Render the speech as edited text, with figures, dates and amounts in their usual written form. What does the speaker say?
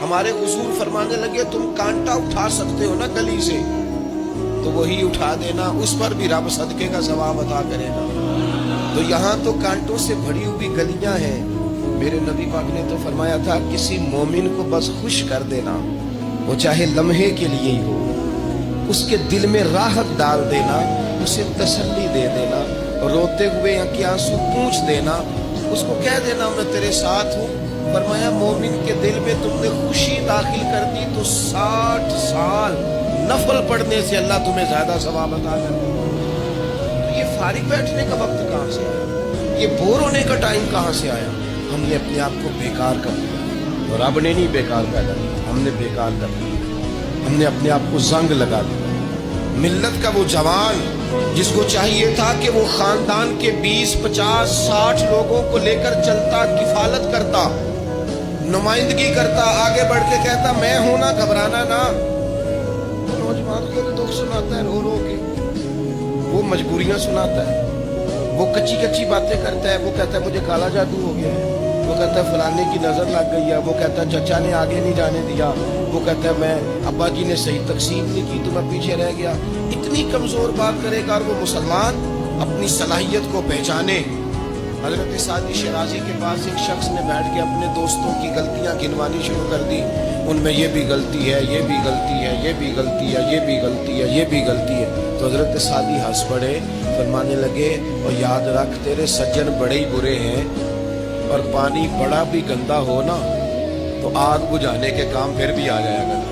ہمارے حضور فرمانے لگے تم کانٹا اٹھا سکتے ہو نا گلی سے تو وہی اٹھا دینا، اس پر بھی رب صدقے کا ثواب عطا کرے گا۔ تو یہاں تو کانٹوں سے بھری ہوئی گلیاں ہیں، میرے نبی پاک نے تو فرمایا تھا کسی مومن کو بس خوش کر دینا، وہ چاہے لمحے کے لیے ہی ہو، اس کے دل میں راحت ڈال دینا، اسے تسلی دے دینا، روتے ہوئے یا کہ آنسو پوچھ دینا، اس کو کہہ دینا میں تیرے ساتھ ہوں۔ فرمایا مومن کے دل میں تم نے خوشی داخل کر دی تو 60 سال نفل پڑھنے سے اللہ تمہیں زیادہ ثواب عطا کر دے۔ تو یہ فارغ بیٹھنے کا وقت کہاں سے آیا؟ یہ بور ہونے کا ٹائم کہاں سے آیا؟ ہم نے اپنے آپ کو بیکار کر دیا، اور رب نے نہیں بیکار پیدا کیا، ہم نے بیکار کر دیا، ہم نے اپنے آپ کو زنگ لگا دیا۔ ملت کا وہ جوان جس کو چاہیے تھا کہ وہ خاندان کے 20 50 60 لوگوں کو لے کر چلتا، کفالت کرتا، نمائندگی کرتا، آگے بڑھ کے کہتا میں ہوں نا، گھبرانا نہ۔ نوجوان خود دکھ سناتا ہے رو رو کے، وہ مجبوریاں سناتا ہے، وہ کچی کچی باتیں کرتا ہے، وہ کہتا ہے مجھے کالا جادو ہو گیا ہے، وہ کہتا ہے فلانے کی نظر لگ گئی ہے، وہ کہتا ہے چچا نے آگے نہیں جانے دیا، وہ کہتا ہے میں ابا جی نے صحیح تقسیم نہیں کی تو میں پیچھے رہ گیا۔ اتنی کمزور بات کرے گا، اور وہ مسلمان اپنی صلاحیت کو پہچانے۔ حضرت سعدی شیرازی کے پاس ایک شخص نے بیٹھ کے اپنے دوستوں کی غلطیاں گنوانی شروع کر دی، ان میں یہ بھی غلطی ہے، یہ بھی غلطی ہے، یہ بھی غلطی ہے، یہ بھی غلطی ہے، یہ بھی غلطی ہے۔ تو حضرت سعدی ہنس پڑے، فرمانے لگے اور یاد رکھ تیرے سجن بڑے ہی برے ہیں، اور پانی بڑا بھی گندا ہو نا تو آگ بجھانے کے کام پھر بھی آ جایا کرتا۔